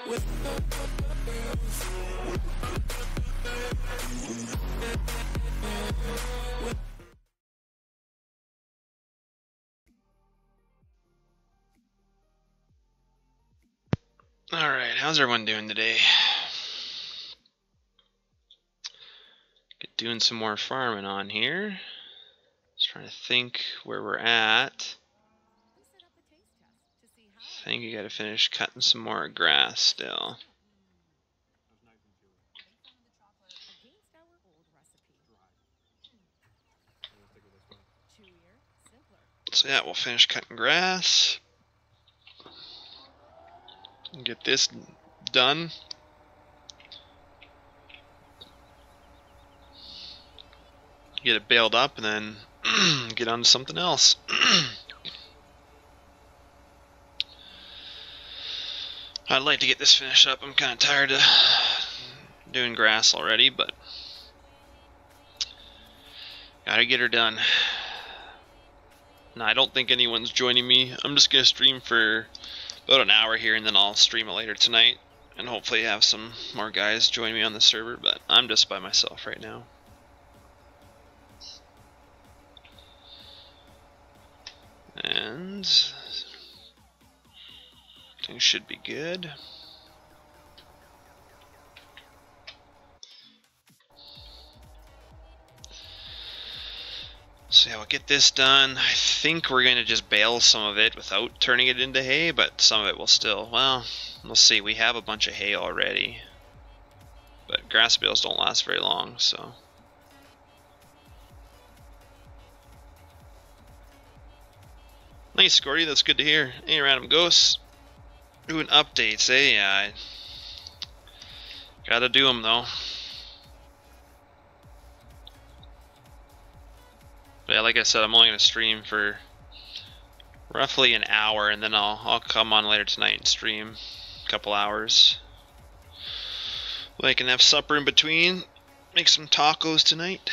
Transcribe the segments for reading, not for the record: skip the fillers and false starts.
Alright, how's everyone doing today? Get doing some more farming on here. Just trying to think where we're at. I think you gotta finish cutting some more grass still. So yeah, we'll finish cutting grass. And get this done. Get it baled up and then get on to something else. I'd like to get this finished up. I'm kind of tired of doing grass already, but gotta get her done. Now, I don't think anyone's joining me. I'm just gonna stream for about an hour here, and then I'll stream it later tonight, and hopefully have some more guys join me on the server, but I'm just by myself right now. And things should be good. So yeah, we'll get this done. I think we're going to just bale some of it without turning it into hay, but some of it will still, well, we'll see. We have a bunch of hay already, but grass bales don't last very long, so. Nice, Gordy, that's good to hear. Hey, Random Ghosts. Doing updates, eh? Yeah, I gotta do them, though. But yeah, like I said, I'm only going to stream for roughly an hour, and then I'll come on later tonight and stream a couple hours. I can have supper in between, make some tacos tonight.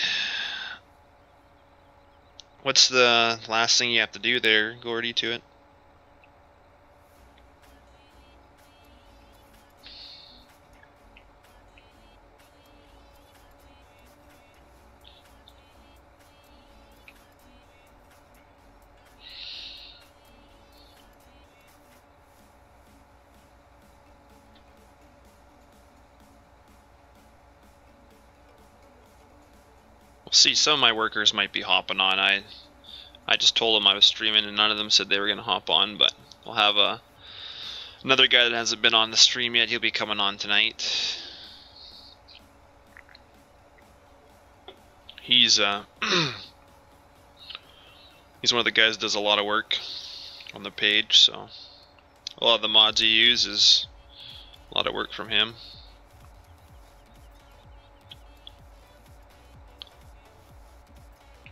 What's the last thing you have to do there, Gordy, to it? See, some of my workers might be hopping on. I just told them I was streaming, and none of them said they were going to hop on, but we'll have another guy that hasn't been on the stream yet. He'll be coming on tonight. He's he's one of the guys that does a lot of work on the page, so a lot of the mods he uses is a lot of work from him.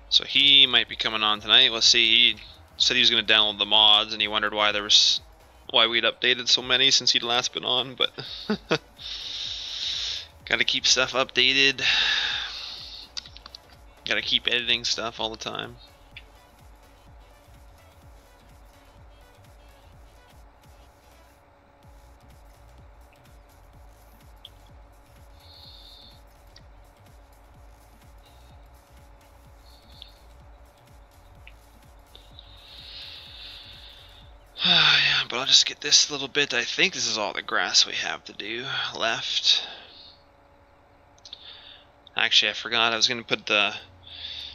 So he might be coming on tonight. Let's see. He said he was going to download the mods, and he wondered why we'd updated so many since he'd last been on. But gotta keep stuff updated. Gotta keep editing stuff all the time. Yeah, but I'll just get this little bit. I think this is all the grass we have to do left. Actually, I forgot I was going to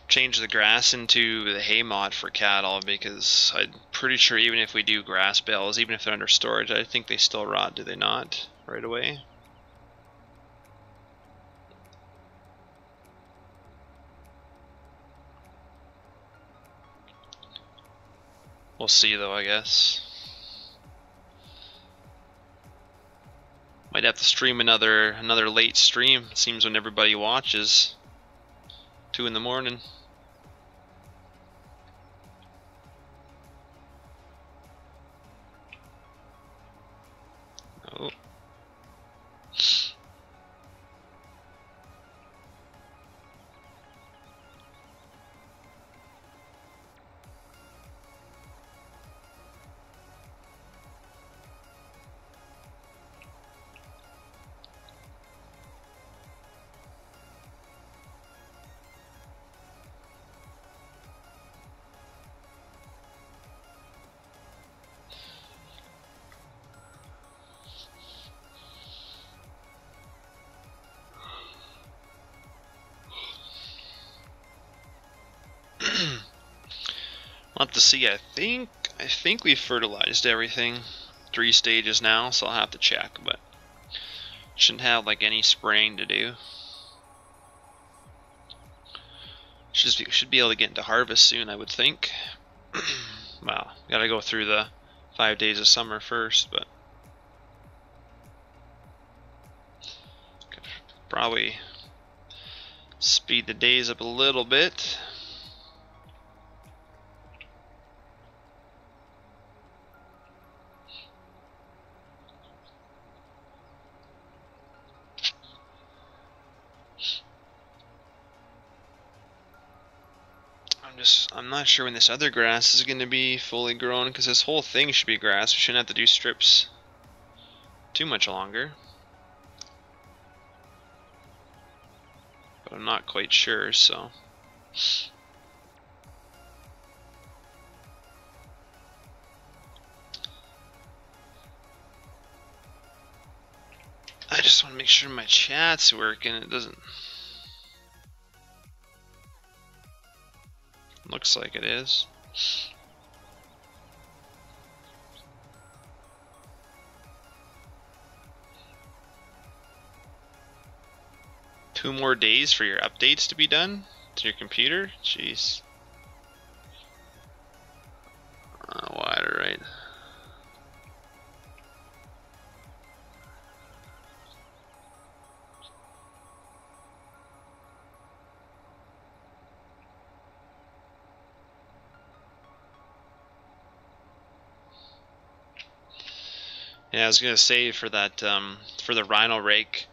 change the grass into the hay mod for cattle, because I'm pretty sure even if we do grass bales, even if they're under storage, I think they still rot, do they not, right away? We'll see though, I guess. Might have to stream another late stream. It seems when everybody watches, 2 in the morning. Oh. We'll have to see. I think we've fertilized everything 3 stages now, so I'll have to check, but shouldn't have like any spraying to do. Should be able to get into harvest soon, I would think. Well, gotta go through the 5 days of summer first, but could probably speed the days up a little bit. I'm not sure when this other grass is going to be fully grown, because this whole thing should be grass. We shouldn't have to do strips too much longer. But I'm not quite sure, so. I just want to make sure my chat's working. It doesn't. Looks like it is. Two more days for your updates to be done to your computer? Jeez. Wider, right? Yeah, I was gonna say for that for the Rhino rake,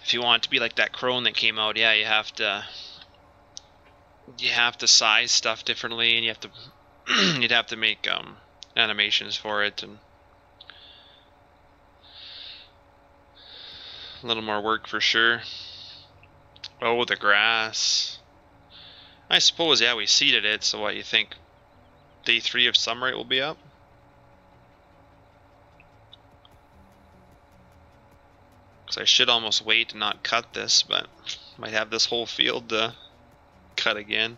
if you want it to be like that Crone that came out, yeah, you have to size stuff differently, and you have to you'd have to make animations for it, and a little more work for sure. Oh, the grass. I suppose, yeah, we seeded it, so what, you think day 3 of summer it will be up? Because I should almost wait and not cut this, but might have this whole field to cut again.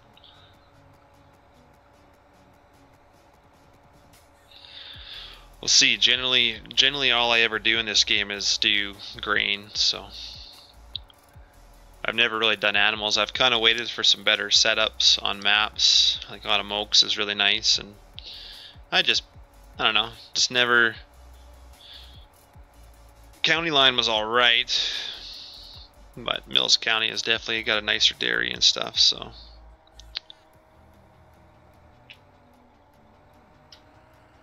We'll see. Generally all I ever do in this game is do grain, so I've never really done animals. I've kind of waited for some better setups on maps. Like on Mokes is really nice, and I don't know, just never. County line was alright, but Mills County has definitely got a nicer dairy and stuff, so.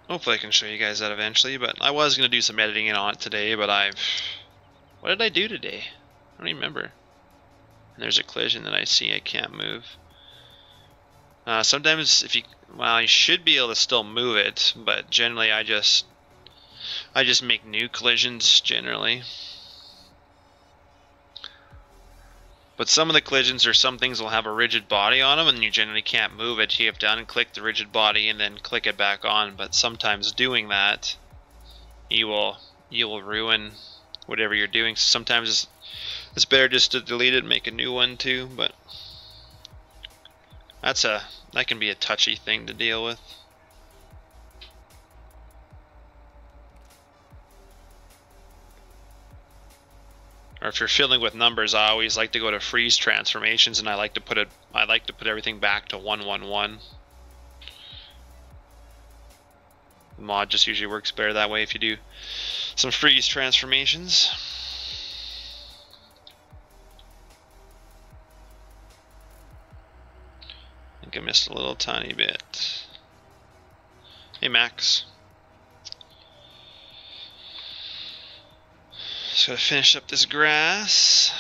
Hopefully I can show you guys that eventually, but I was going to do some editing on it today, but what did I do today? I don't even remember. And there's a collision that I see I can't move. Sometimes you should be able to still move it, but generally I just make new collisions generally. But some of the collisions or some things will have a rigid body on them, and you generally can't move it. You have to unclick the rigid body and then click it back on. But sometimes doing that, you will ruin whatever you're doing. So sometimes it's better just to delete it and make a new one too. But that can be a touchy thing to deal with. Or if you're fiddling with numbers, I always like to go to freeze transformations, and I like to put everything back to 111. The mod just usually works better that way if you do some freeze transformations. I think I missed a little tiny bit. Hey Max. Just gotta finish up this grass.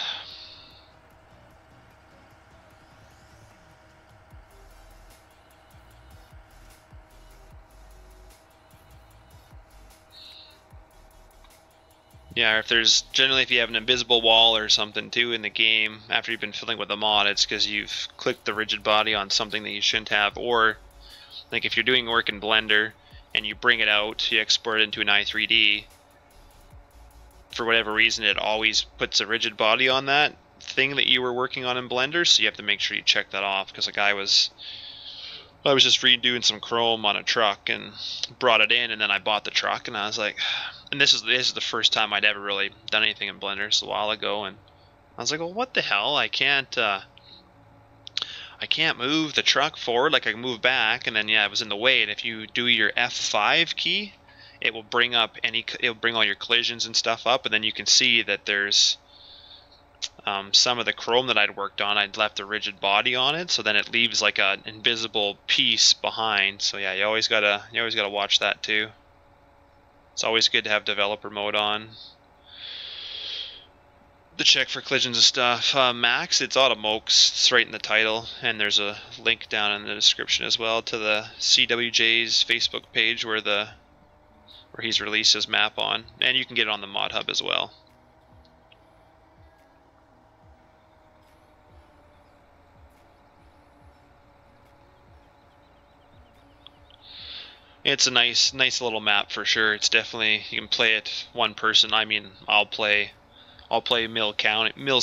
Yeah, if you have an invisible wall or something too in the game after you've been fiddling with the mod, it's because you've clicked the rigid body on something that you shouldn't have. Or like if you're doing work in Blender and you bring it out, you export it into an i3D, for whatever reason it always puts a rigid body on that thing that you were working on in Blender, so you have to make sure you check that off, because a guy was I was just redoing some chrome on a truck and brought it in, and then I bought the truck, and I was like, and this is the first time I'd ever really done anything in Blender. It's a while ago, and I was like, well, what the hell? I can't move the truck forward. Like, I can move back, and then yeah, it was in the way. And if you do your F5 key, it will bring up it'll bring all your collisions and stuff up, and then you can see that there's some of the chrome that I'd worked on, I'd left a rigid body on it, so then it leaves like an invisible piece behind. So yeah, you always gotta watch that too. It's always good to have developer mode on to check for collisions and stuff. Max, it's Automokes. It's right in the title, and there's a link down in the description as well to the CWJ's Facebook page where he's released his map on, and you can get it on the Mod Hub as well. It's a nice little map for sure. It's definitely, you can play it one person. I mean, I'll play Mills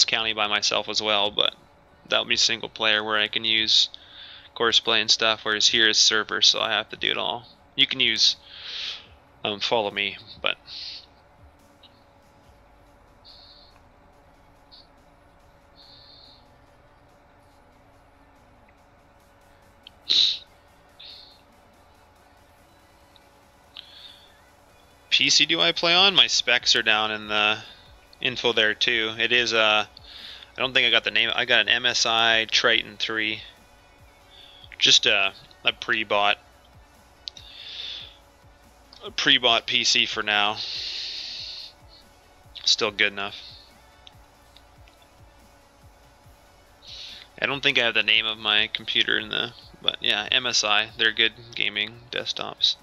County by myself as well, but that'll be single player where I can use course play and stuff. Whereas here is server, so I have to do it all. You can use follow me, but PC do I play on? My specs are down in the info there too. It is I don't think I got the name. I got an MSI Triton 3. Just a pre-bought PC for now. Still good enough. I don't think I have the name of my computer in the, but yeah, MSI. They're good gaming desktops.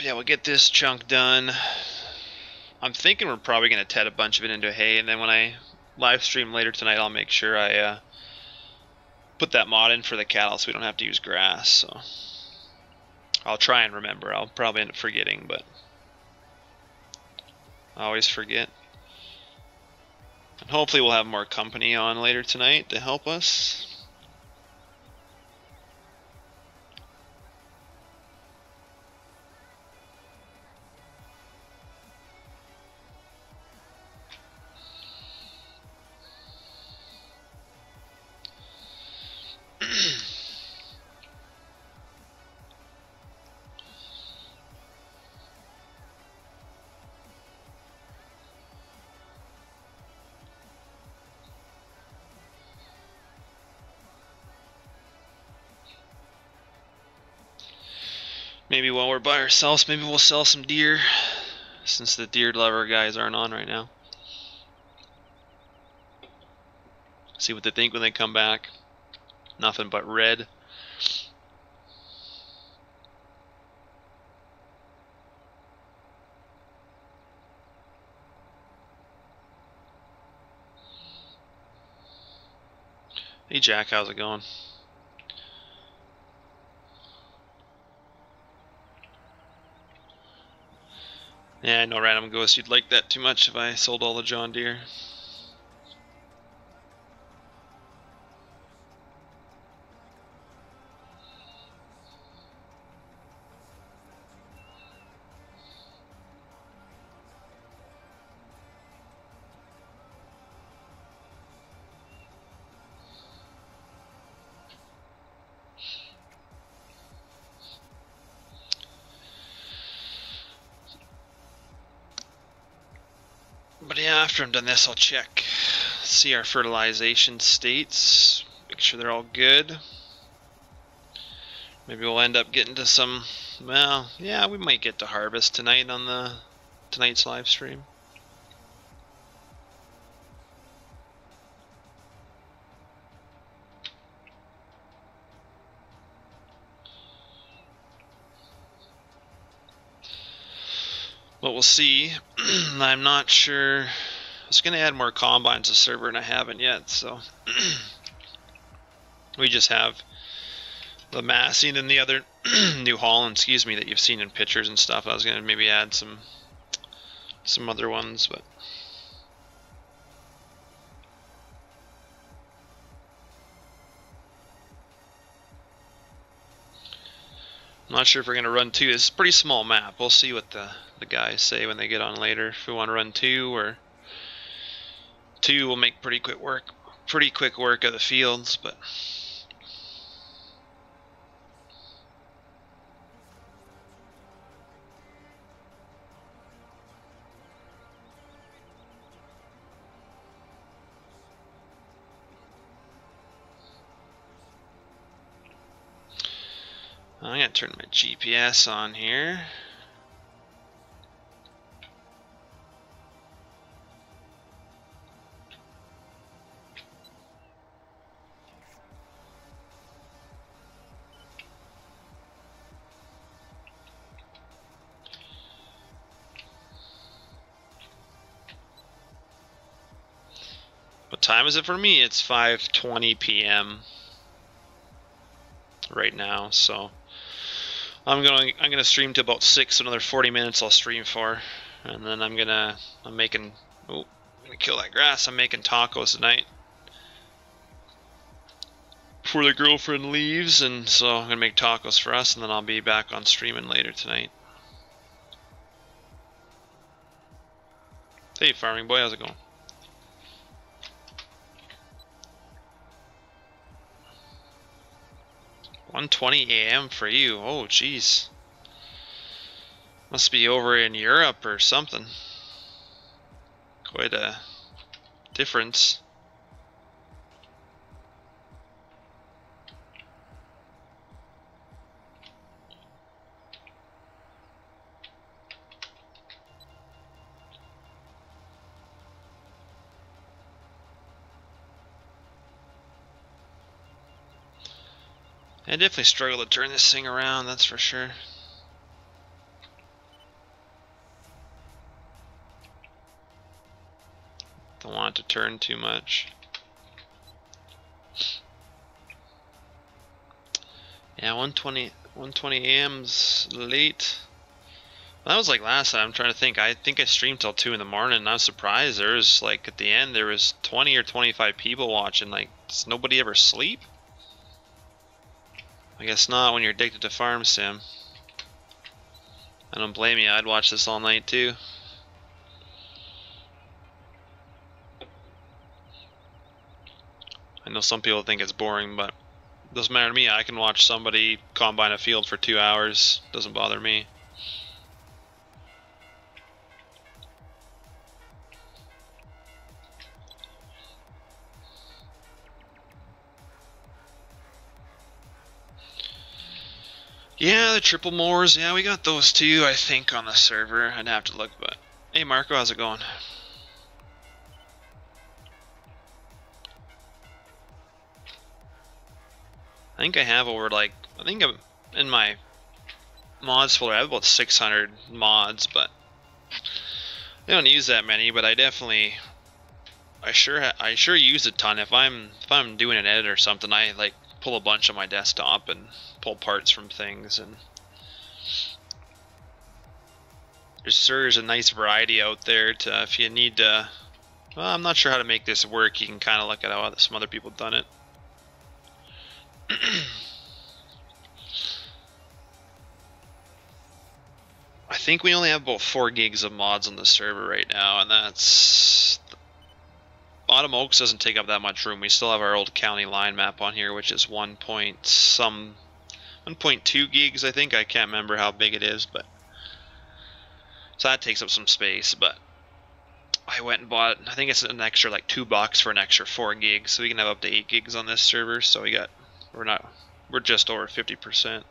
Yeah, we'll get this chunk done. I'm thinking we're probably going to TED a bunch of it into hay, and then when I live stream later tonight, I'll make sure I put that mod in for the cattle so we don't have to use grass. So I'll try and remember. I'll probably end up forgetting, but I always forget. And hopefully we'll have more company on later tonight to help us. Maybe while we're by ourselves, maybe we'll sell some deer, since the deer lover guys aren't on right now. See what they think when they come back. Nothing but red. Hey Jack, how's it going? Yeah, I know, Random Ghost, you'd like that too much if I sold all the John Deere. But yeah, after I'm done this, I'll check, see our fertilization states, make sure they're all good. Maybe we'll end up getting to some, well, yeah, we might get to harvest tonight on tonight's live stream. But we'll see. I'm not sure. was gonna add more combines to the server and I haven't yet, so we just have the Massey and the other New Holland, excuse me, that you've seen in pictures and stuff. I was gonna maybe add some other ones, but I'm not sure if we're gonna run 2. It's a pretty small map. We'll see what the guys say when they get on later. If we want to run 2, or 2 will make pretty quick work of the fields, but I'm gonna turn my GPS on here. What time is it for me? It's 5:20 p.m. right now, so I'm gonna stream to about 6. So another 40 minutes I'll stream for, and then I'm gonna kill that grass. I'm making tacos tonight before the girlfriend leaves, and so I'm gonna make tacos for us, and then I'll be back on streaming later tonight. Hey, farming boy, how's it going? $1:20 a.m. for you. Oh, jeez. Must be over in Europe or something. Quite a difference. I definitely struggle to turn this thing around, that's for sure. Don't want it to turn too much. Yeah, 1:20 a.m.'s late. Well, that was like last time. I'm trying to think. I think I streamed till 2 in the morning, and I was surprised. There was like at the end there was 20 or 25 people watching. Like, does nobody ever sleep? I guess not when you're addicted to farm sim. I don't blame you. I'd watch this all night too. I know some people think it's boring, but it doesn't matter to me. I can watch somebody combine a field for 2 hours. Doesn't bother me. Yeah, the triple mowers. Yeah, we got those too, I think, on the server. I'd have to look, but hey, Marco, how's it going? I think I have over like, I think I'm in my mods folder. I have about 600 mods, but I don't use that many. But I definitely, I sure use a ton. If I'm doing an edit or something, I like pull a bunch on my desktop and pull parts from things, and there's a nice variety out there to, if you need to, well, I'm not sure how to make this work. You can kind of look at how some other people done it. I think we only have about 4 gigs of mods on the server right now, and that's, Autumn Oaks doesn't take up that much room. We still have our old county line map on here, which is 1.2 gigs, I think. I can't remember how big it is, but so that takes up some space. But I went and bought, I think it's an extra like $2 for an extra 4 gigs, so we can have up to 8 gigs on this server. So we're just over 50%.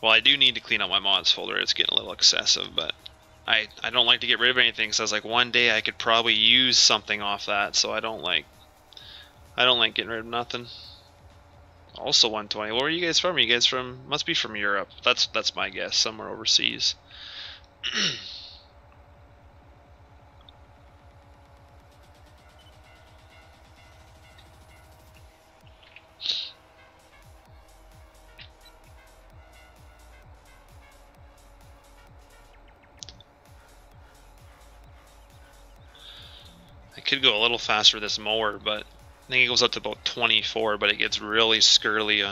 Well, I do need to clean up my mods folder. It's getting a little excessive, but I don't like to get rid of anything. So I was like, one day I could probably use something off that. So I don't like getting rid of nothing. Also 120. Where are you guys from? Are you guys from? Must be from Europe. That's my guess. Somewhere overseas. I could go a little faster with this mower, but I think it goes up to about 24, but it gets really squirrely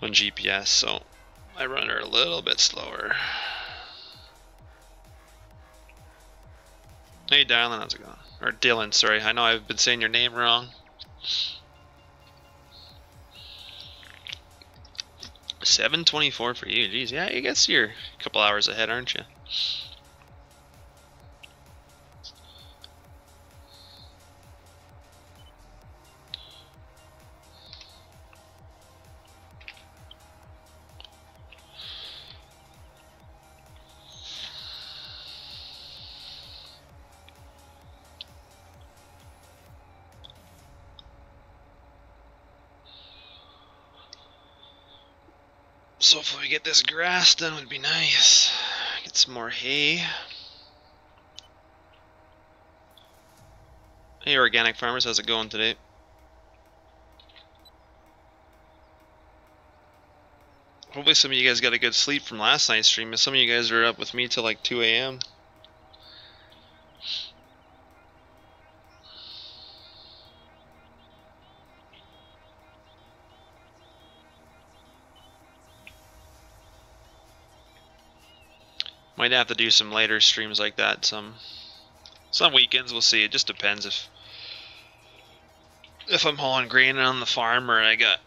on GPS, so I run her a little bit slower. Hey Dylan, how's it going? Or Dylan, sorry, I know I've been saying your name wrong. 7:24 for you, geez, yeah, I guess you're a couple hours ahead, aren't you? So if we get this grass done, would be nice. Get some more hay. Hey organic farmers, how's it going today? Hopefully some of you guys got a good sleep from last night's stream. Some of you guys were up with me till like 2 a.m. Might have to do some later streams like that. Some weekends, we'll see. It just depends if I'm hauling grain on the farm or I got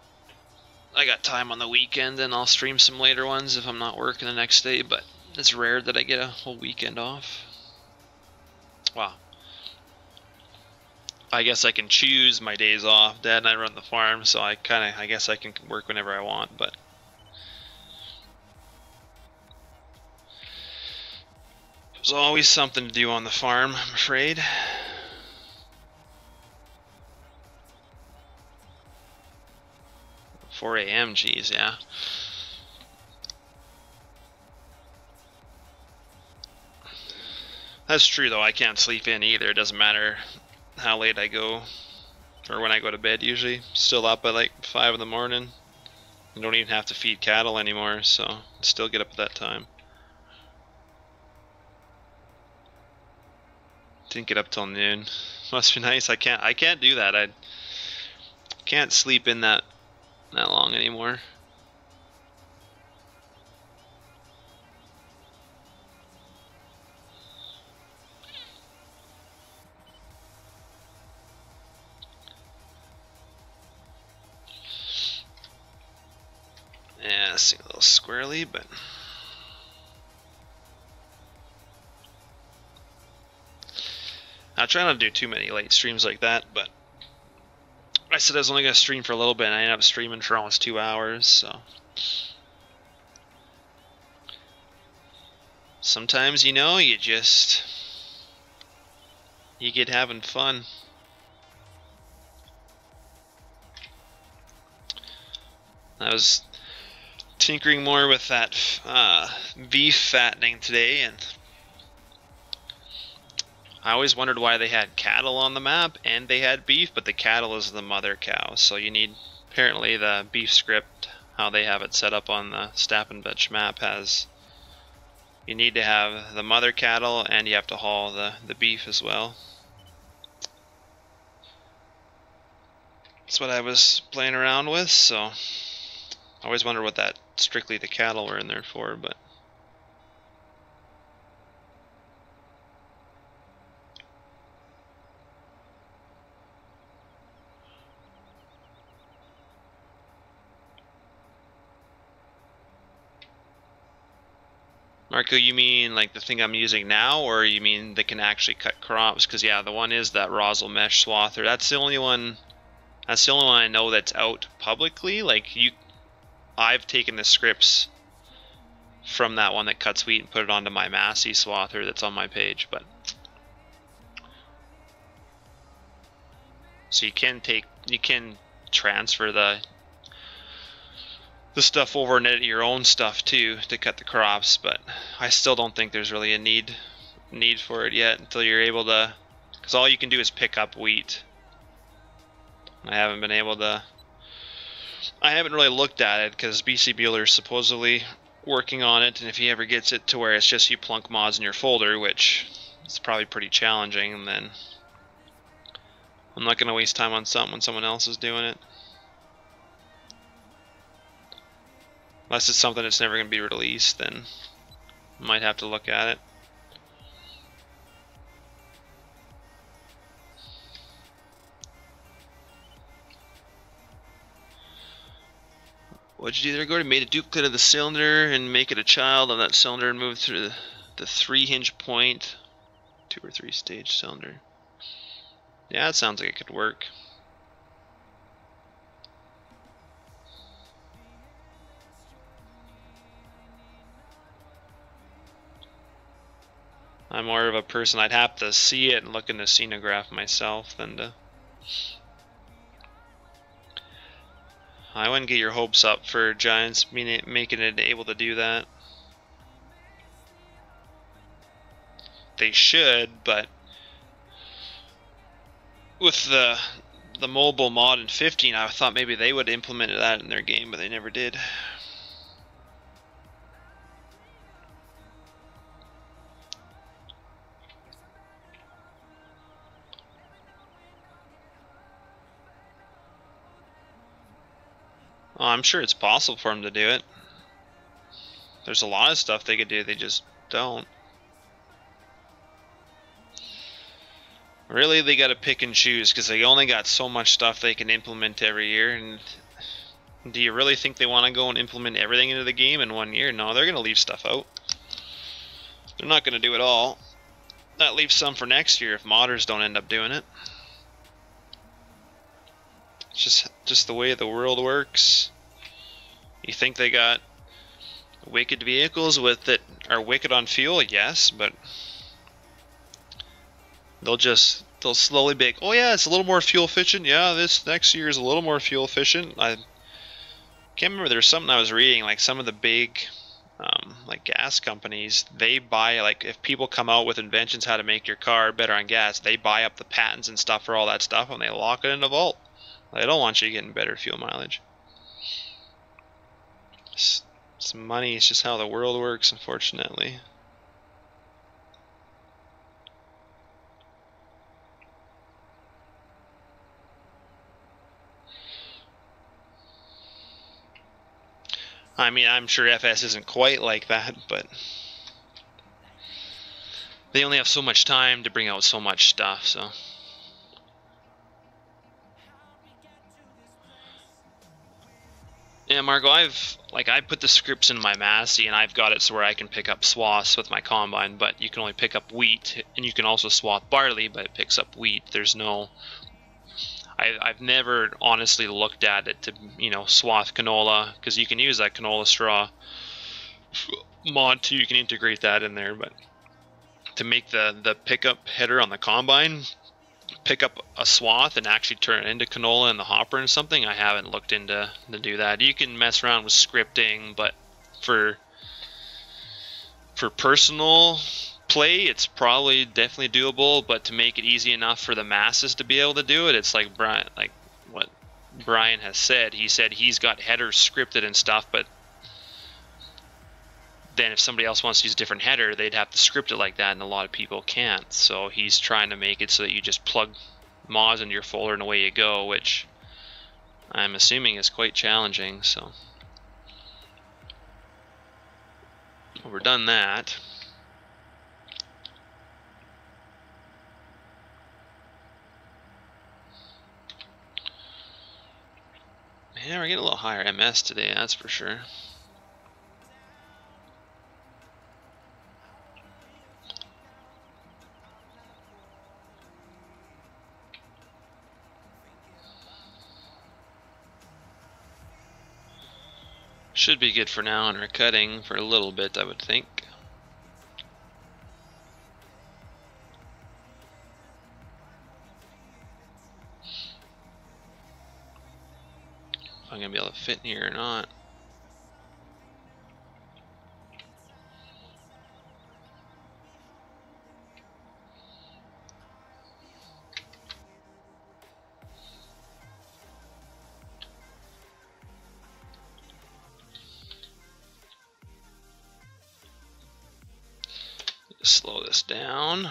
time on the weekend, and I'll stream some later ones if I'm not working the next day. But it's rare that I get a whole weekend off. Wow. I guess I can choose my days off. Dad and I run the farm, so I guess I can work whenever I want, but there's always something to do on the farm, I'm afraid. "4 a.m. geez, yeah. That's true though, I can't sleep in either. It doesn't matter how late I go or when I go to bed usually. Still up at like 5 in the morning. I don't even have to feed cattle anymore, so I still get up at that time. Didn't get up till noon. Must be nice. I can't do that. I can't sleep in that long anymore. Yeah, it's a little squirrely, but I try not to do too many late streams like that, but I said I was only going to stream for a little bit, and I ended up streaming for almost 2 hours, so sometimes, you know, you get having fun. I was tinkering more with that beef fattening today, and I always wondered why they had cattle on the map and they had beef, but the cattle is the mother cow. So you need, apparently the beef script, how they have it set up on the Stappenbetch map, has, you need to have the mother cattle and you have to haul the beef as well. That's what I was playing around with, so I always wondered what that strictly the cattle were in there for, but Marco, you mean like the thing I'm using now, or you mean they can actually cut crops? Because yeah, the one is that Rosal mesh swather. That's the only one. That's the only one I know that's out publicly. Like I've taken the scripts from that one that cuts wheat and put it onto my Massey swather that's on my page. But so you can transfer the stuff over and edit your own stuff too to cut the crops, but I still don't think there's really a need for it yet until you're able to, because all you can do is pick up wheat. I haven't really looked at it because BC Bueller's supposedly working on it, and if he ever gets it to where it's just you plunk mods in your folder, which is probably pretty challenging, and then I'm not going to waste time on something when someone else is doing it. Unless it's something that's never going to be released, then I might have to look at it. What'd you do there, Gordon? Made a duplicate of the cylinder and make it a child of that cylinder and move through the 3-hinge point. 2 or 3 stage cylinder. Yeah, that sounds like it could work. I'm more of a person, I'd have to see it and look in the scenograph myself than to... I wouldn't get your hopes up for Giants making it able to do that. They should, but with the mobile mod in 15, I thought maybe they would implement that in their game, but they never did. Oh, I'm sure it's possible for them to do it. There's a lot of stuff they could do, they just don't. Really, they gotta pick and choose because they only got so much stuff they can implement every year. And do you really think they want to go and implement everything into the game in 1 year? No, they're gonna leave stuff out. They're not gonna do it all. That leaves some for next year if modders don't end up doing it. It's just the way the world works. You think they got wicked vehicles with that are wicked on fuel? Yes, but they'll slowly be like, oh yeah, it's a little more fuel efficient. Yeah, this next year is a little more fuel efficient. I can't remember, there's something I was reading, like some of the big like gas companies, they buy, like if people come out with inventions how to make your car better on gas, they buy up the patents and stuff for all that stuff and they lock it in a vault. They don't want you getting better fuel mileage. It's money, it's just how the world works, unfortunately. I mean, I'm sure FS isn't quite like that, but they only have so much time to bring out so much stuff, so. Yeah, Margo, I put the scripts in my Massey, and I've got it so where I can pick up swaths with my combine, but you can only pick up wheat, and you can also swath barley, but it picks up wheat. There's no... I've never honestly looked at it to, you know, swath canola, because you can use that canola straw mod too, you can integrate that in there, but to make the pickup header on the combine, pick up a swath and actually turn it into canola in the hopper and something, I haven't looked into to do that. You can mess around with scripting, but for personal play, it's probably definitely doable, but to make it easy enough for the masses to be able to do it, it's like what Brian has said. He said he's got headers scripted and stuff, but then if somebody else wants to use a different header, they'd have to script it like that, and a lot of people can't. So he's trying to make it so that you just plug mods into your folder and away you go, which I'm assuming is quite challenging. So we're done that. Man, we're getting a little higher MS today, that's for sure. Should be good for now, and we're cutting for a little bit, I would think. I'm gonna be able to fit in here or not. Slow this down.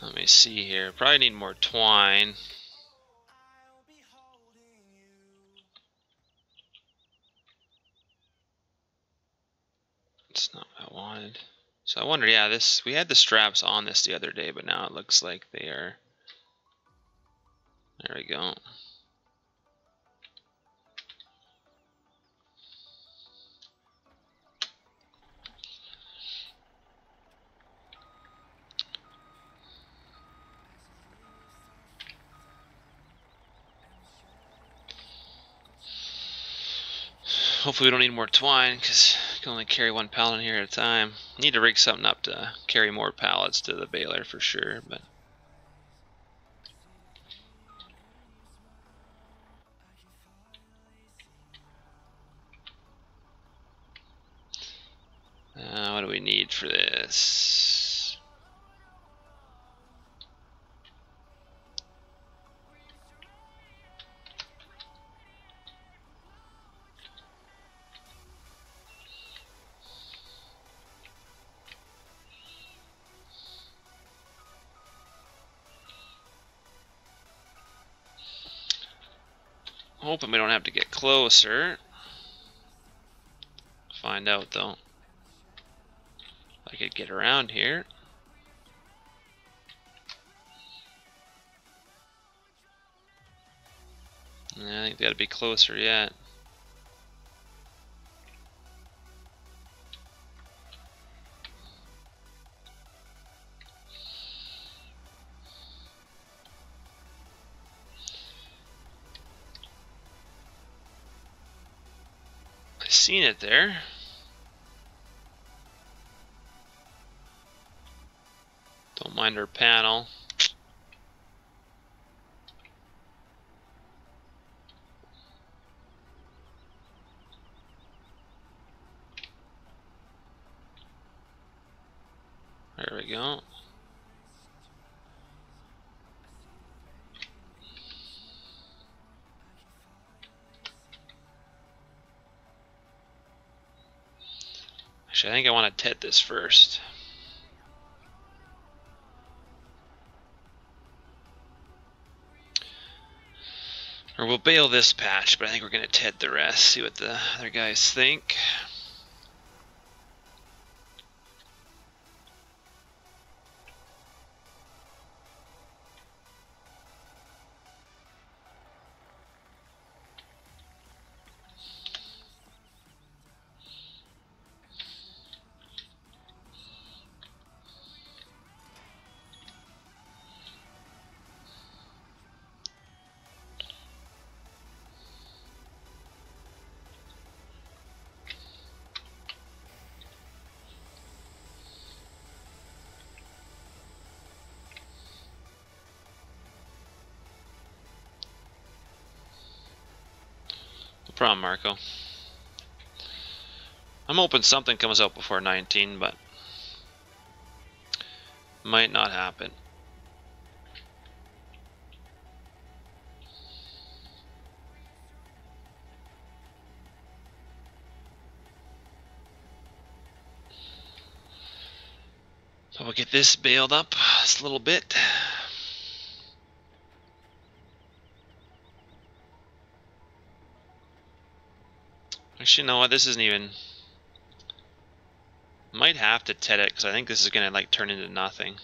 Let me see here. Probably need more twine. It's not what I wanted. So I wonder, yeah, we had the straps on this the other day, but now it looks like they are. There we go. Hopefully we don't need more twine, because you can only carry one pallet in here at a time. Need to rig something up to carry more pallets to the baler for sure, but what do we need for this? Hoping we don't have to get closer. Find out though. I could get around here. I think they gotta be closer yet. I seen it there. Don't mind our panel. There we go. Actually, I think I want to tet this first. Or we'll bail this patch, but I think we're going to tet the rest, see what the other guys think. No problem, Marco. I'm hoping something comes out before 19, but might not happen. So we'll get this bailed up just a little bit. Actually, you know what? This isn't even. Might have to tet it because I think this is gonna like turn into nothing.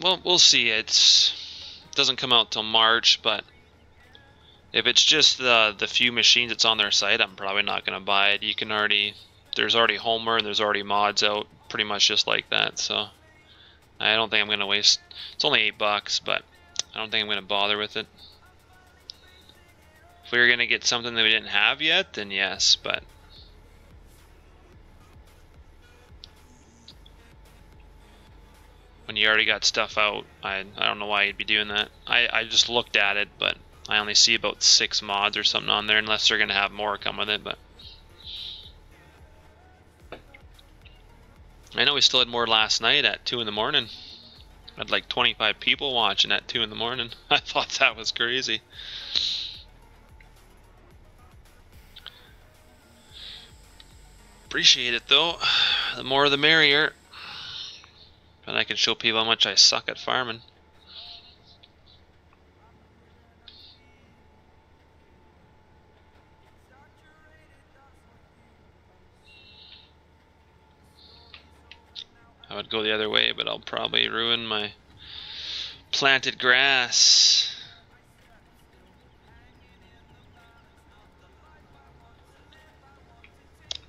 Well, we'll see. It doesn't come out till March, but if it's just the few machines that's on their site, I'm probably not gonna buy it. You can already there's already Homer and there's already mods out pretty much just like that, so I don't think I'm gonna waste. It's only $8, but I don't think I'm gonna bother with it. If we were gonna get something that we didn't have yet, then yes, but when you already got stuff out, I don't know why you'd be doing that. I just looked at it, but I only see about 6 mods or something on there, unless they're gonna have more come with it. But I know we still had more last night at 2 in the morning. I had like 25 people watching at 2 in the morning. I thought that was crazy. Appreciate it though. The more the merrier. But I can show people how much I suck at farming. I would go the other way, but I'll probably ruin my planted grass.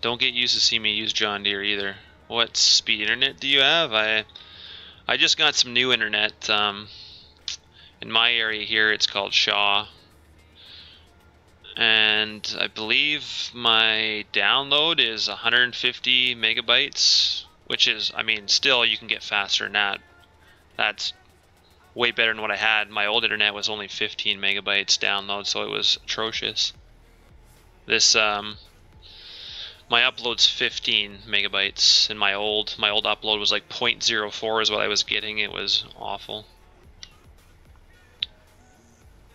Don't get used to see me use John Deere either. What speed internet do you have? I just got some new internet. In my area here, it's called Shaw. And I believe my download is 150 megabytes, which is, I mean, still you can get faster than that. That's way better than what I had. My old internet was only 15 megabytes download, so it was atrocious. This, my upload's 15 megabytes, and my old upload was like 0.04 is what I was getting. It was awful.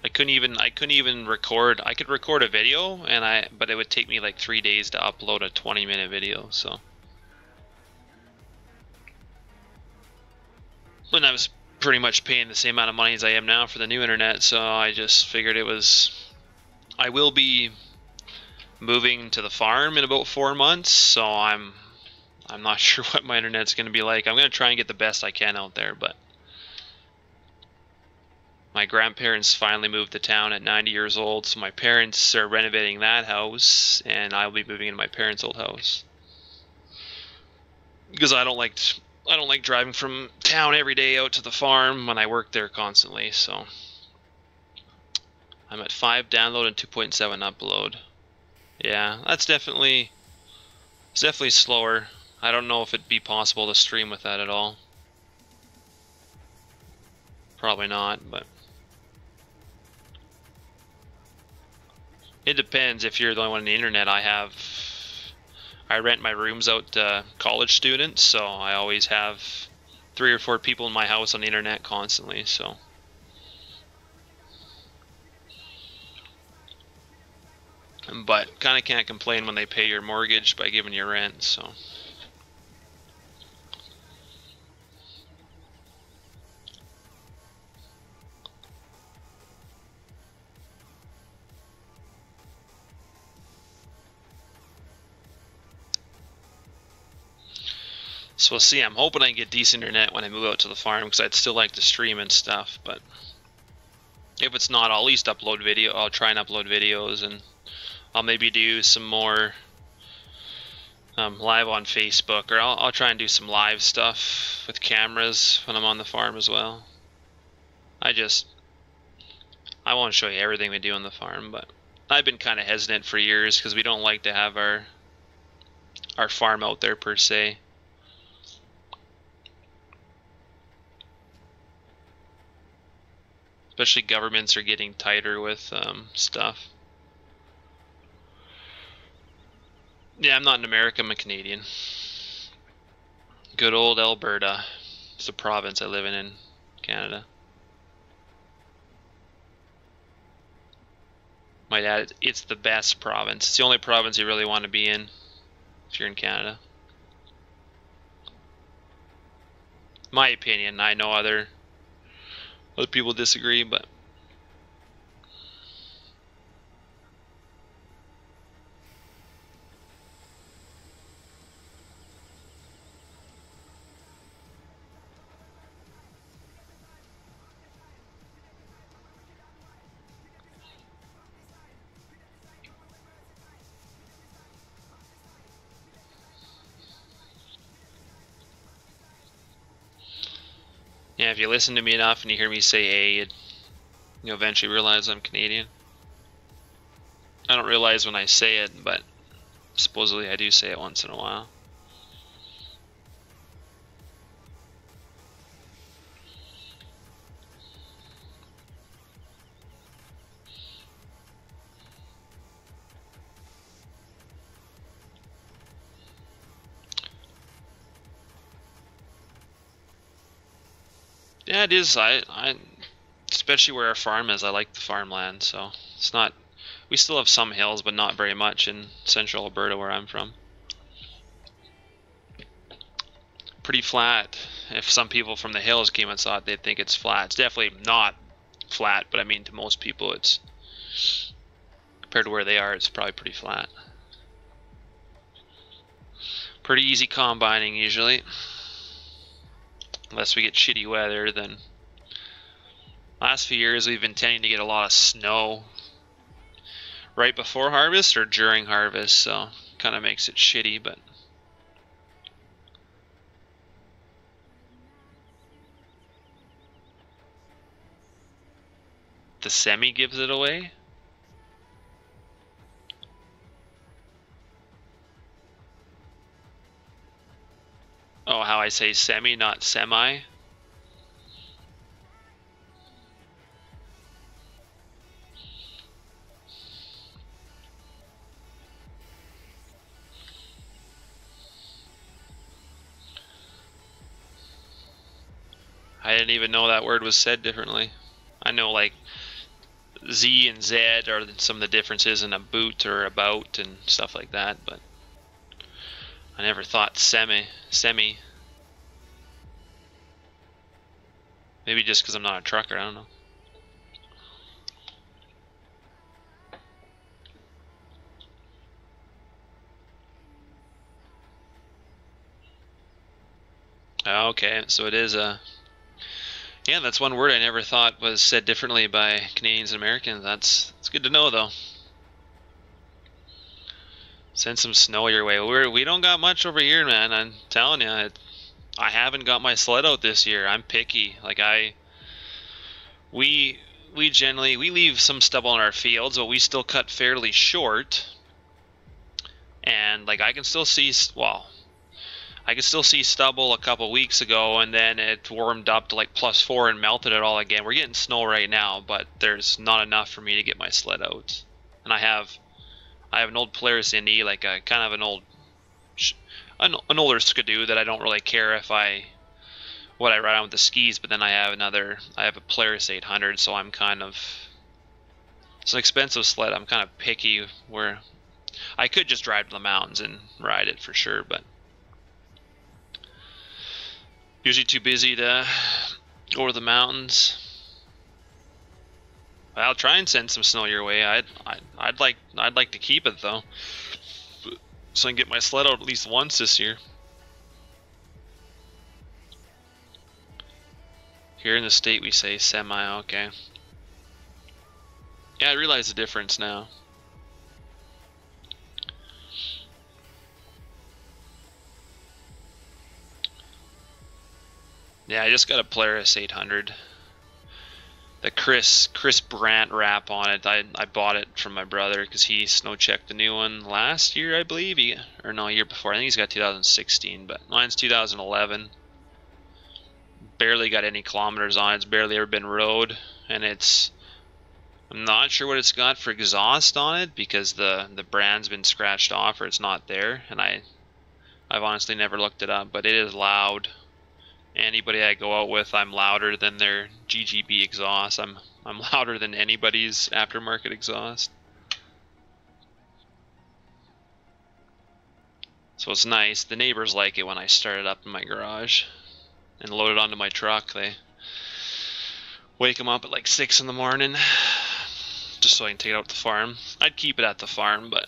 I couldn't even record. I could record a video, but it would take me like 3 days to upload a 20-minute video. So, and I was pretty much paying the same amount of money as I am now for the new internet. So I just figured it was. I will be moving to the farm in about 4 months, so I'm not sure what my internet's going to be like. I'm going to try and get the best I can out there, but. My grandparents finally moved to town at 90 years old, so my parents are renovating that house, and I'll be moving into my parents' old house. Because I don't like driving from town every day out to the farm when I work there constantly. So I'm at 5 download and 2.7 upload. Yeah, it's definitely slower. I don't know if it'd be possible to stream with that at all. Probably not, but. It depends if you're the only one on the internet. I rent my rooms out to college students, so I always have 3 or 4 people in my house on the internet constantly, so. But kind of can't complain when they pay your mortgage by giving you rent, so. So we'll see. I'm hoping I can get decent internet when I move out to the farm, because I'd still like to stream and stuff. But if it's not, I'll at least upload video. I'll try and upload videos, and I'll maybe do some more live on Facebook, or I'll try and do some live stuff with cameras when I'm on the farm as well. I won't show you everything we do on the farm, but I've been kind of hesitant for years because we don't like to have our farm out there per se. Especially governments are getting tighter with stuff. Yeah, I'm not in America, I'm a Canadian. Good old Alberta. It's the province I live in Canada. My dad, it's the best province. It's the only province you really want to be in if you're in Canada. My opinion. I know other people disagree, but Yeah, if you listen to me enough and you hear me say A, you'll eventually realize I'm Canadian. I don't realize when I say it, but supposedly I do say it once in a while. Yeah, it is. I especially where our farm is, I like the farmland, so it's not, we still have some hills, but not very much in central Alberta where I'm from. Pretty flat. If some people from the hills came and saw it, they'd think it's flat. It's definitely not flat, but I mean, to most people, it's, compared to where they are, it's probably pretty flat. Pretty easy combining usually. Unless we get shitty weather, then last few years we've been tending to get a lot of snow right before harvest or during harvest, so kind of makes it shitty, but the semi gives it away. Oh, how I say semi, not semi. I didn't even know that word was said differently. I know like Z and Z are some of the differences in a boot or about and stuff like that, but I never thought semi. Maybe just because I'm not a trucker, I don't know. Okay, so it is a... Yeah, that's one word I never thought was said differently by Canadians and Americans. That's good to know, though. Send some snow your way. We don't got much over here, man. I'm telling you, I haven't got my sled out this year. I'm picky. Like we generally leave some stubble in our fields, but we still cut fairly short. And like I can still see, well, I could still see stubble a couple weeks ago, and then it warmed up to like +4 and melted it all again. We're getting snow right now, but there's not enough for me to get my sled out. And I have an old Polaris Indy, like a kind of an old, an older Skidoo that I don't really care if what I ride on with the skis. But then I have a Polaris 800, so I'm kind of, it's an expensive sled. I'm kind of picky where I could just drive to the mountains and ride it for sure, but usually too busy to go to the mountains. I'll try and send some snow your way. I'd like to keep it though, so I can get my sled out at least once this year. Here in the state we say semi. Okay. Yeah, I realize the difference now. Yeah, I just got a Polaris 800. The Chris Brandt wrap on it. I bought it from my brother because he snow checked the new one last year, I believe. Or no, year before. I think he's got 2016, but mine's 2011. Barely got any kilometers on it. It's barely ever been rode, and I'm not sure what it's got for exhaust on it because the brand's been scratched off or it's not there, and I've honestly never looked it up, but it is loud. Anybody I go out with, I'm louder than their GGB exhaust. I'm louder than anybody's aftermarket exhaust. So it's nice. The neighbors like it when I start it up in my garage and load it onto my truck. They wake them up at like 6 in the morning just so I can take it out to the farm. I'd keep it at the farm, but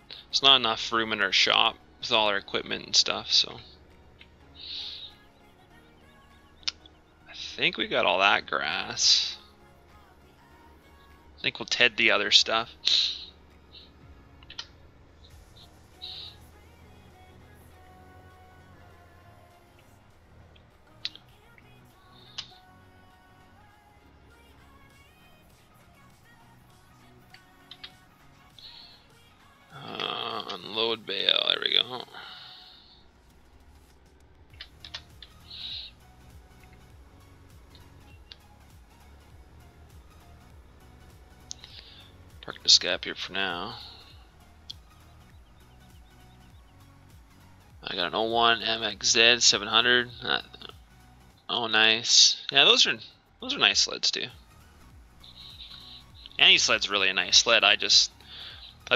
there's not enough room in our shop with all our equipment and stuff, so I think we got all that grass. I think we'll ted the other stuff. bail. There we go. Park this gap here for now. I got an 01 MXZ 700. Oh, nice. Yeah, those are nice sleds too. Any sled's really a nice sled. I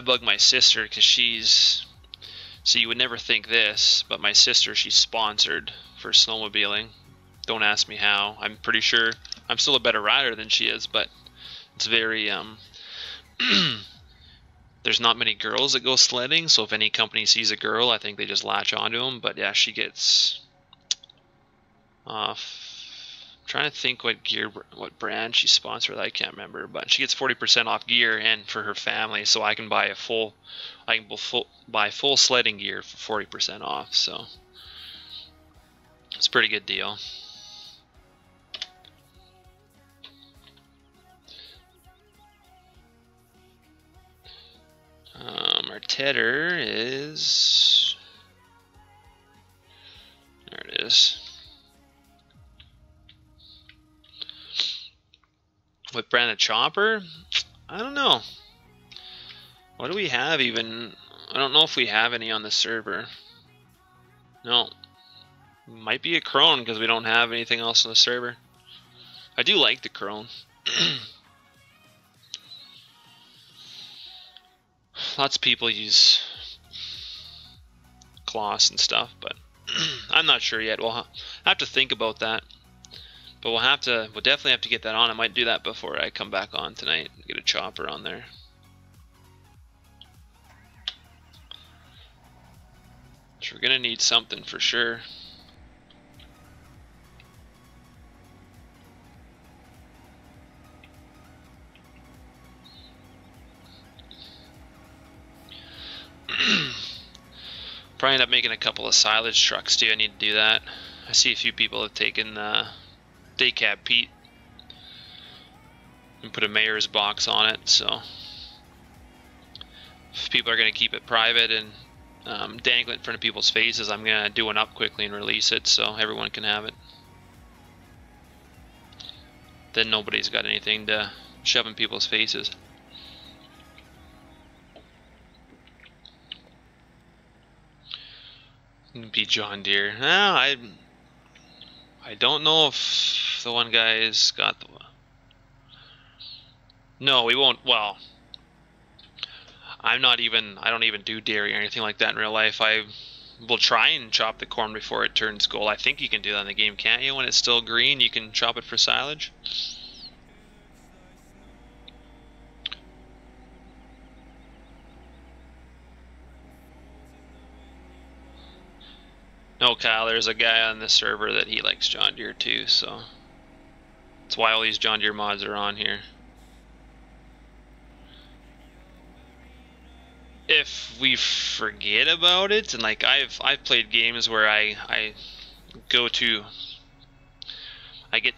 bug my sister because she's. So you would never think this, but my sister, she's sponsored for snowmobiling. Don't ask me how. I'm pretty sure I'm still a better rider than she is, but it's very there's not many girls that go sledding, so if any company sees a girl, I think they just latch onto them. But yeah, she gets trying to think what brand she's sponsored with. I can't remember, but she gets 40% off gear and for her family, so I can buy buy full sledding gear for 40% off. So it's a pretty good deal. Our tedder is, there it is. What brand of chopper? I don't know. What do we have even? I don't know if we have any on the server. No. Might be a Krone because we don't have anything else on the server. I do like the Krone. Lots of people use Kloss and stuff, but I'm not sure yet. We'll have to think about that. But we'll definitely have to get that on. I might do that before I come back on tonight and get a chopper on there. So we're gonna need something for sure. Probably end up making a couple of silage trucks too. I need to do that. I see a few people have taken day cab Pete and put a mayor's box on it, so if people are going to keep it private and dangle it in front of people's faces, I'm going to do one up quickly and release it so everyone can have it. Then nobody's got anything to shove in people's faces. Be John Deere. No, I don't know if the one guy's got the one. No, we won't. Well, I don't even do dairy or anything like that in real life. I will try and chop the corn before it turns gold. I think you can do that in the game, can't you? When it's still green, you can chop it for silage. No, Kyle, there's a guy on this server that he likes John Deere too, so that's why all these John Deere mods are on here. If we forget about it, and like I've played games where I get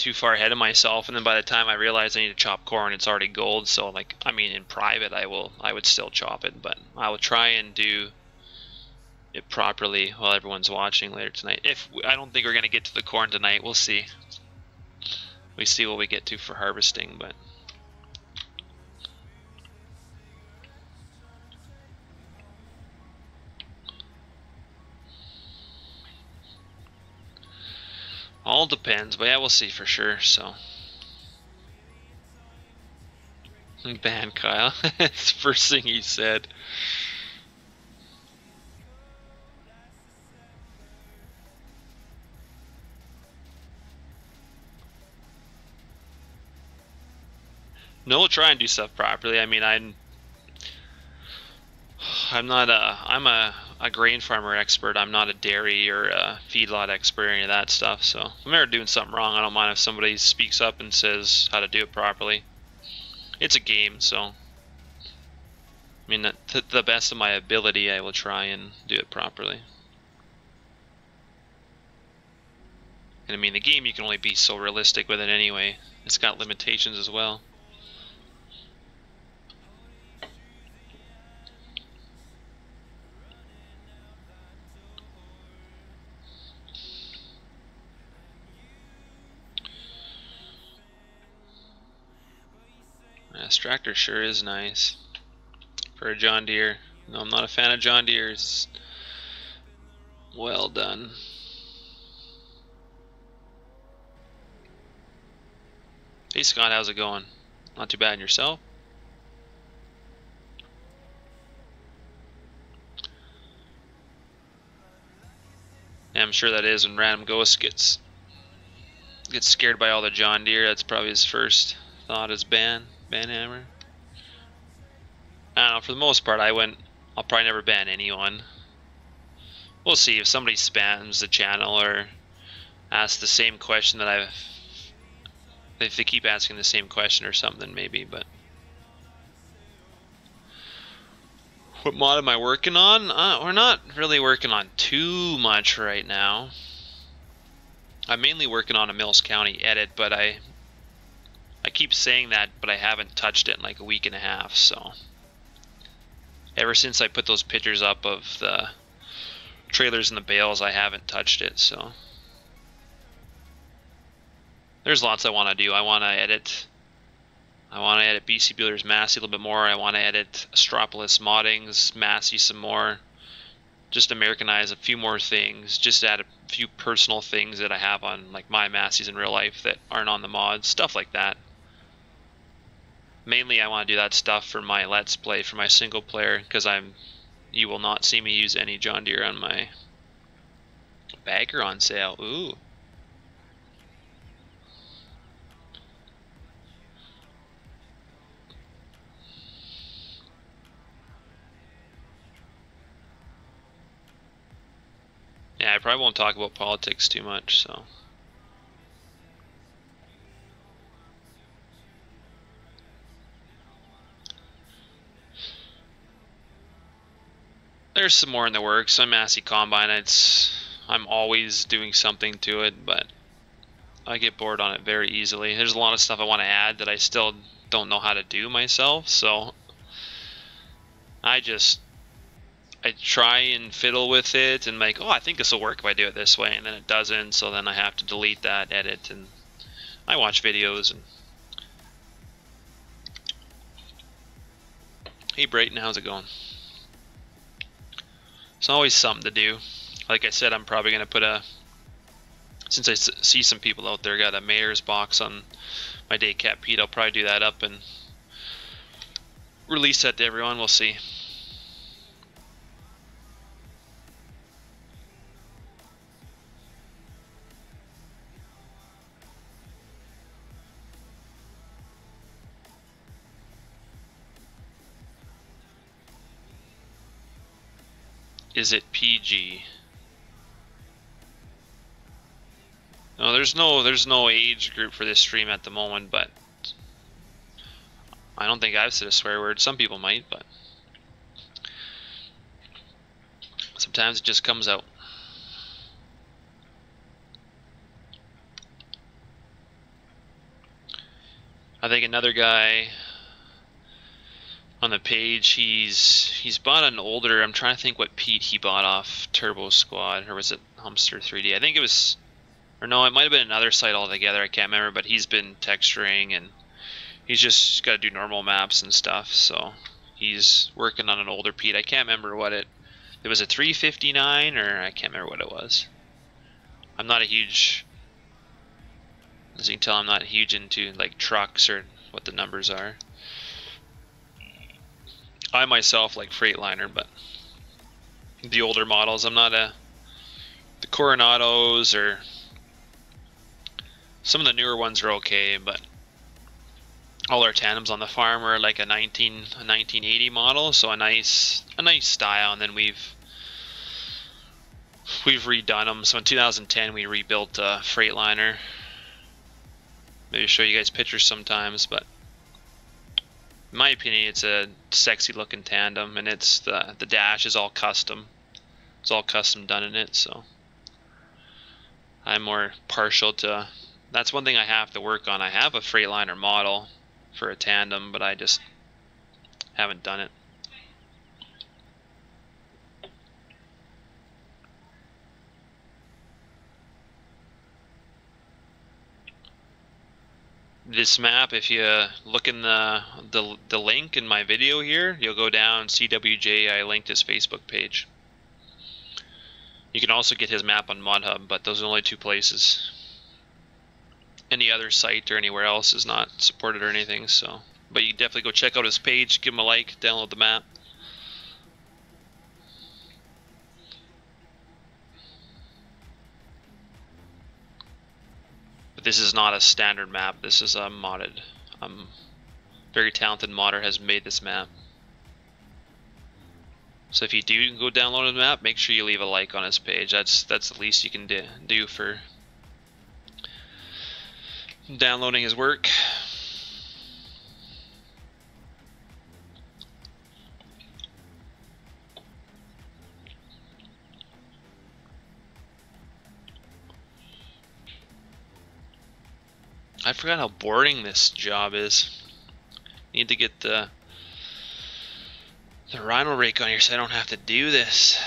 too far ahead of myself, and then by the time I realize I need to chop corn, it's already gold. So like, I mean, in private I would still chop it, but I will try and do it properly while everyone's watching later tonight. I don't think we're gonna get to the corn tonight. We'll see. We see what we get to for harvesting, but all depends. But yeah, we'll see for sure. So ban Kyle. That's the first thing he said. No, we'll try and do stuff properly. I mean, I'm a grain farmer expert. I'm not a dairy or a feedlot expert or any of that stuff. So if I'm ever doing something wrong, I don't mind if somebody speaks up and says how to do it properly. It's a game, so I mean, to the best of my ability, I will try and do it properly. And I mean, the game, you can only be so realistic with it anyway. It's got limitations as well. This tractor sure is nice for a John Deere. No, I'm not a fan of John Deere's. Well done. Hey Scott, how's it going? Not too bad, and yourself? Yeah, I'm sure that is when Random Ghost gets scared by all the John Deere. That's probably his first thought is ban hammer. I don't know, for the most part I'll probably never ban anyone. We'll see if somebody spams the channel or asks the same question that if they keep asking the same question or something, maybe. But what mod am I working on? We're not really working on too much right now. I'm mainly working on a Mills County edit, but I keep saying that, but I haven't touched it in like a week and a half. So ever since I put those pictures up of the trailers and the bales, I haven't touched it. So there's lots I want to do. I want to edit BC Builders Massey a little bit more. I want to edit Astropolis Moddings Massey some more. Just Americanize a few more things. Just add a few personal things that I have on like my Masseys in real life that aren't on the mods. Stuff like that. Mainly I want to do that stuff for my Let's Play, for my single player, because you will not see me use any John Deere on my bagger on sale. Ooh. Yeah, I probably won't talk about politics too much, so. There's some more in the works. I'm Massey Combine. I'm always doing something to it, but I get bored on it very easily. There's a lot of stuff I want to add that I still don't know how to do myself, so I try and fiddle with it and like, oh, I think this will work if I do it this way, and then it doesn't, so then I have to delete that, edit, and I watch videos. And hey Brayton, how's it going? It's always something to do. Like I said, I'm probably going to put since I see some people out there got a mayor's box on my day cat Pete, I'll probably do that up and release that to everyone. We'll see. Is it PG? No, there's no age group for this stream at the moment, but I don't think I've said a swear word. Some people might, but sometimes it just comes out. I think another guy on the page, he's bought an older, I'm trying to think what Pete he bought off Turbo Squad, or was it Humster 3D? I think it was, or no, it might have been another site altogether, I can't remember, but he's been texturing and he's just got to do normal maps and stuff, so he's working on an older Pete. I can't remember what it was, a 359, or I can't remember what it was. I'm not a huge, as you can tell, I'm not huge into like trucks or what the numbers are. I myself like Freightliner, but the older models, I'm not the Coronados, or some of the newer ones are okay, but all our tandems on the farm are like a 1980 model, so a nice style, and then we've redone them. So in 2010 we rebuilt a Freightliner. Maybe show you guys pictures sometimes, but in my opinion, it's a sexy looking tandem, and it's the dash is all custom. It's all custom done in it, so I'm more partial to. That's one thing I have to work on. I have a Freightliner model for a tandem, but I just haven't done it. This map, if you look in the link in my video here, you'll go down CWJ. I linked his Facebook page. You can also get his map on ModHub, but those are the only two places. Any other site or anywhere else is not supported or anything. So, but you can definitely go check out his page, give him a like, download the map. But this is not a standard map. This is a modded. Very talented modder has made this map. So if you do go download his map, make sure you leave a like on his page. That's the least you can do for downloading his work. I forgot how boring this job is. Need to get the rhino rake on here so I don't have to do this.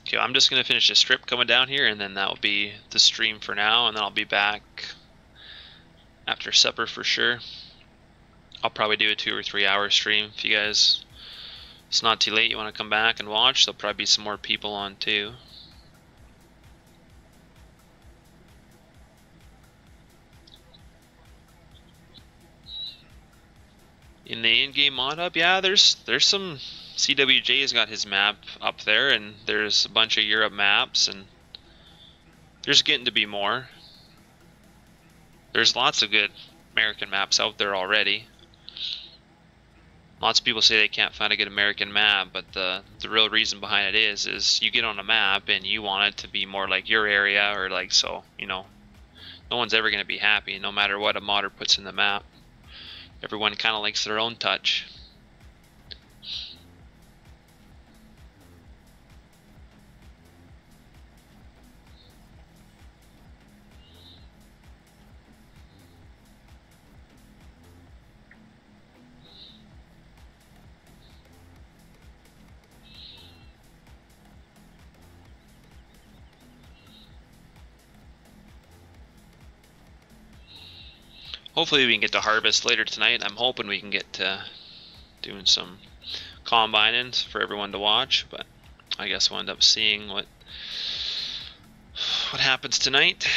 Okay, I'm just gonna finish the strip coming down here, and then that'll be the stream for now, and then I'll be back after supper for sure. I'll probably do a 2 or 3 hour stream. If you guys, it's not too late, you want to come back and watch, there'll probably be some more people on too. In the in-game mod hub, yeah, there's some. CWJ's got his map up there, and there's a bunch of Europe maps, and there's getting to be more. There's lots of good American maps out there already. Lots of people say they can't find a good American map, but the real reason behind it is you get on a map and you want it to be more like your area, or like, so, you know, no one's ever going to be happy no matter what a modder puts in the map. Everyone kind of likes their own touch. Hopefully we can get to harvest later tonight. I'm hoping we can get to doing some combining for everyone to watch, but I guess we'll end up seeing what happens tonight.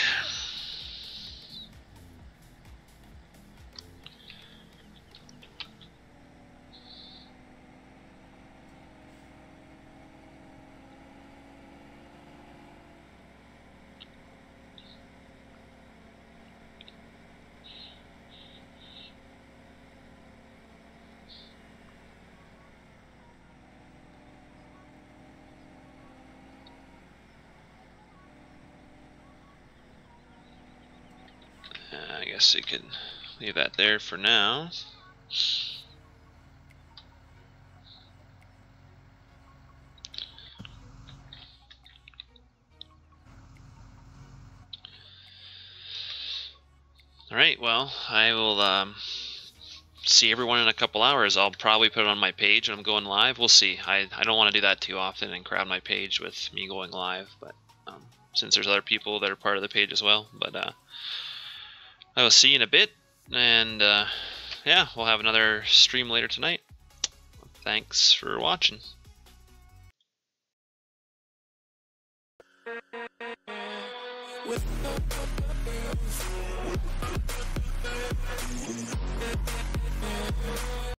I guess we could leave that there for now. Alright, well, I will see everyone in a couple hours. I'll probably put it on my page when I'm going live. We'll see. I don't want to do that too often and crowd my page with me going live, but since there's other people that are part of the page as well. But I will see you in a bit, and yeah, we'll have another stream later tonight. Thanks for watching.